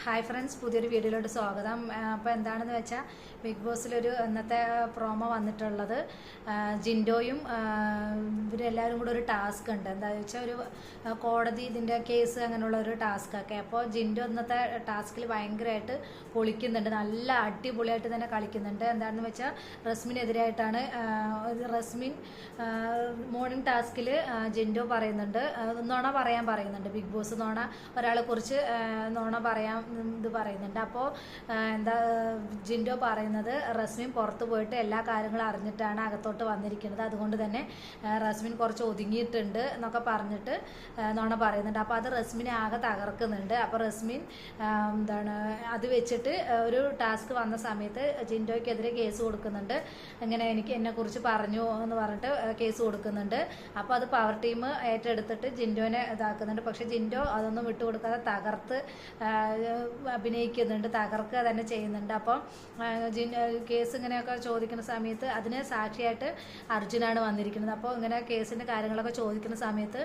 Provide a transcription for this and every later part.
Hi friends, പുതിയൊരു വീഡിയോയിലോട്ട് സ്വാഗതം. അപ്പോൾ എന്താണെന്ന് വെച്ചാൽ ബിഗ് ബോസിലൊരു ഇന്നത്തെ പ്രോമോ വന്നിട്ടുള്ളത് ജിൻഡോയും ഇവരെല്ലാവരും കൂടെ ഒരു ടാസ്ക് ഉണ്ട്. എന്താണെന്ന് വെച്ചാൽ ഒരു കോടതി ഇതിൻ്റെ കേസ് അങ്ങനെയുള്ള ഒരു ടാസ്കൊക്കെ. അപ്പോൾ ജിൻഡോ ഇന്നത്തെ ടാസ്കിൽ ഭയങ്കരമായിട്ട് പൊളിക്കുന്നുണ്ട്, നല്ല അടിപൊളിയായിട്ട് തന്നെ കളിക്കുന്നുണ്ട്. എന്താണെന്ന് വെച്ചാൽ റസ്മിനെതിരായിട്ടാണ്. റസ്മിൻ മോർണിംഗ് ടാസ്കിൽ ജിൻഡോ പറയുന്നുണ്ട്, നുണ പറയാൻ പറയുന്നുണ്ട്. ബിഗ് ബോസ് നുണ ഒരാളെ കുറിച്ച് നുണ പറയാൻ ഇത് പറയുന്നുണ്ട്. അപ്പോൾ എന്താ ജിൻഡോ പറയുന്നത്, റസ്മിൻ പുറത്ത് പോയിട്ട് എല്ലാ കാര്യങ്ങളും അറിഞ്ഞിട്ടാണ് അകത്തോട്ട് വന്നിരിക്കുന്നത്, അതുകൊണ്ട് തന്നെ റസ്മിൻ കുറച്ച് ഒതുങ്ങിയിട്ടുണ്ട് എന്നൊക്കെ പറഞ്ഞിട്ട് നുണ പറയുന്നുണ്ട്. അപ്പോൾ അത് റസ്മിനെ ആകെ തകർക്കുന്നുണ്ട്. അപ്പോൾ റസ്മിൻ അത് വെച്ചിട്ട് ഒരു ടാസ്ക് വന്ന സമയത്ത് ജിൻഡോയ്ക്കെതിരെ കേസ് കൊടുക്കുന്നുണ്ട്. ഇങ്ങനെ എന്നെക്കുറിച്ച് പറഞ്ഞു എന്ന് പറഞ്ഞിട്ട് കേസ് കൊടുക്കുന്നുണ്ട്. അപ്പോൾ അത് പവർ ടീം ഏറ്റെടുത്തിട്ട് ജിൻഡോനെ ഇതാക്കുന്നുണ്ട്. പക്ഷെ ജിൻഡോ അതൊന്നും വിട്ടുകൊടുക്കാതെ തകർത്ത് അഭിനയിക്കുന്നുണ്ട്, തകർക്കുക തന്നെ ചെയ്യുന്നുണ്ട്. അപ്പം കേസ് ഇങ്ങനെയൊക്കെ ചോദിക്കുന്ന സമയത്ത് അതിന് സാക്ഷിയായിട്ട് അർജുനാണ് വന്നിരിക്കുന്നത്. അപ്പോൾ ഇങ്ങനെ കേസിൻ്റെ കാര്യങ്ങളൊക്കെ ചോദിക്കുന്ന സമയത്ത്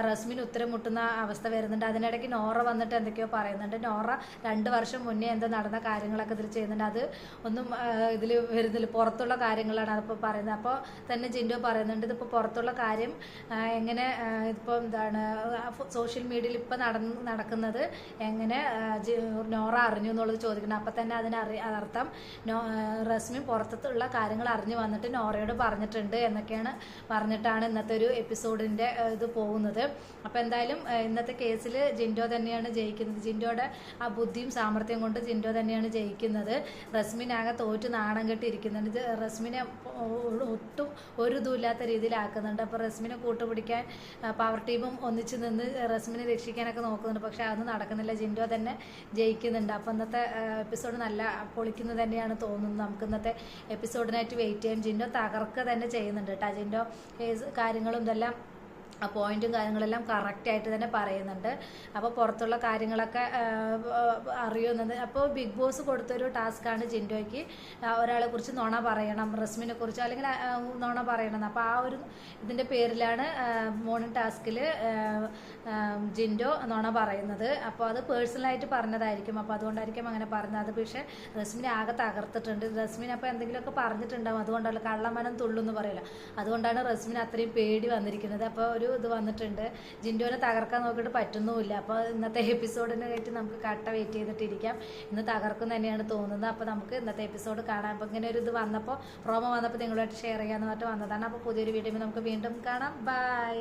റസ്മിൻ ഉത്തരം മുട്ടുന്ന അവസ്ഥ വരുന്നുണ്ട്. അതിനിടയ്ക്ക് നോറ വന്നിട്ട് എന്തൊക്കെയോ പറയുന്നുണ്ട്. നോറ 2 വർഷം മുന്നേ എന്തോ നടന്ന കാര്യങ്ങളൊക്കെ ഇതിൽ ചെയ്യുന്നുണ്ട്. അത് ഒന്നും ഇതിൽ വരുന്നില്ല, പുറത്തുള്ള കാര്യങ്ങളാണ് അതിപ്പോൾ പറയുന്നത്. അപ്പോൾ തന്നെ ജിൻഡോ പറയുന്നുണ്ട്, ഇതിപ്പോൾ പുറത്തുള്ള കാര്യം എങ്ങനെ ഇതിപ്പോൾ സോഷ്യൽ മീഡിയയിൽ ഇപ്പോൾ നടക്കുന്നത് എങ്ങനെ നോറ അറിഞ്ഞു എന്നുള്ളത് ചോദിക്കണം. അപ്പം തന്നെ അതിനർത്ഥം റസ്മിൻ പുറത്തുള്ള കാര്യങ്ങൾ അറിഞ്ഞു വന്നിട്ട് നോറയോട് പറഞ്ഞിട്ടുണ്ട് എന്നൊക്കെയാണ് പറഞ്ഞിട്ടാണ് ഇന്നത്തെ ഒരു എപ്പിസോഡിൻ്റെ ഇത് പോകുന്നത്. അപ്പം എന്തായാലും ഇന്നത്തെ കേസിൽ ജിൻഡോ തന്നെയാണ് ജയിക്കുന്നത്. ജിൻഡോയുടെ ആ ബുദ്ധിയും സാമർത്ഥ്യം കൊണ്ട് ജിൻഡോ തന്നെയാണ് ജയിക്കുന്നത്. റസ്മിൻ ആകെ തോറ്റ് നാണം കെട്ടിയിരിക്കുന്നുണ്ട്. റസ്മിനെ ഒട്ടും ഒരു ഇതുമില്ലാത്ത രീതിയിലാക്കുന്നുണ്ട്. അപ്പോൾ റസ്മിനെ കൂട്ടുപിടിക്കാൻ പവർ ടീമും ഒന്നിച്ച് നിന്ന് റസ്മിനെ രക്ഷിക്കാനൊക്കെ നോക്കുന്നുണ്ട്. പക്ഷെ അതൊന്നും നടക്കുന്നില്ല, ജിൻഡോ തന്നെ ജയിക്കുന്നുണ്ട്. അപ്പോൾ ഇന്നത്തെ എപ്പിസോഡ് നല്ല പൊളിക്കുന്നത് തന്നെയാണ് തോന്നുന്നത്. നമുക്ക് ഇന്നത്തെ എപ്പിസോഡിനായിട്ട് വെയിറ്റ് ചെയ്യാം. ജിൻഡോ തകർക്കുക തന്നെ ചെയ്യുന്നുണ്ട് കേട്ടോ. ജിൻഡോ കാര്യങ്ങളും ഇതെല്ലാം ആ പോയിന്റും കാര്യങ്ങളെല്ലാം കറക്റ്റായിട്ട് തന്നെ പറയുന്നുണ്ട്. അപ്പോൾ പുറത്തുള്ള കാര്യങ്ങളൊക്കെ അറിയുന്നത്. അപ്പോൾ ബിഗ് ബോസ് കൊടുത്തൊരു ടാസ്ക്കാണ് ജിൻഡോയ്ക്ക് ഒരാളെ കുറിച്ച് നുണ പറയണം, റസ്മിനെ കുറിച്ച് അല്ലെങ്കിൽ നുണ പറയണം. അപ്പോൾ ആ ഒരു ഇതിൻ്റെ പേരിലാണ് മോർണിംഗ് ടാസ്കിൽ ജിൻഡോ നുണ പറയുന്നത്. അപ്പോൾ അത് പേഴ്സണലായിട്ട് പറഞ്ഞതായിരിക്കും, അപ്പോൾ അതുകൊണ്ടായിരിക്കും അങ്ങനെ പറഞ്ഞത്. അത് പക്ഷേ റസ്മിനെ ആകെ തകർത്തിട്ടുണ്ട്. റസ്മിൻ അപ്പോൾ എന്തെങ്കിലുമൊക്കെ പറഞ്ഞിട്ടുണ്ടാവും, അതുകൊണ്ടല്ല കള്ളമനം തുള്ളെന്ന് പറയില്ല, അതുകൊണ്ടാണ് റസ്മിന് അത്രയും പേടി വന്നിരിക്കുന്നത്. അപ്പോൾ ഇത് വന്നിട്ടുണ്ട്, ജിൻഡോനെ തകർക്കാൻ നോക്കിയിട്ട് പറ്റുന്നുമില്ല. അപ്പോൾ ഇന്നത്തെ എപ്പിസോഡിന് ആയിട്ട് നമുക്ക് കട്ട വെയിറ്റ് ചെയ്തിട്ടിരിക്കാം. ഇന്ന് തകർക്കും തന്നെയാണ് തോന്നുന്നത്. അപ്പോൾ നമുക്ക് ഇന്നത്തെ എപ്പിസോഡ് കാണാം. അപ്പോൾ ഇങ്ങനെ ഒരു ഇത് വന്നപ്പോൾ പ്രോമോ വന്നപ്പോൾ നിങ്ങളുമായിട്ട് ഷെയർ ചെയ്യാമെന്ന് പറഞ്ഞിട്ട് വന്നതാണ്. അപ്പോൾ പുതിയൊരു വീഡിയോയിൽ നമുക്ക് വീണ്ടും കാണാം. ബൈ.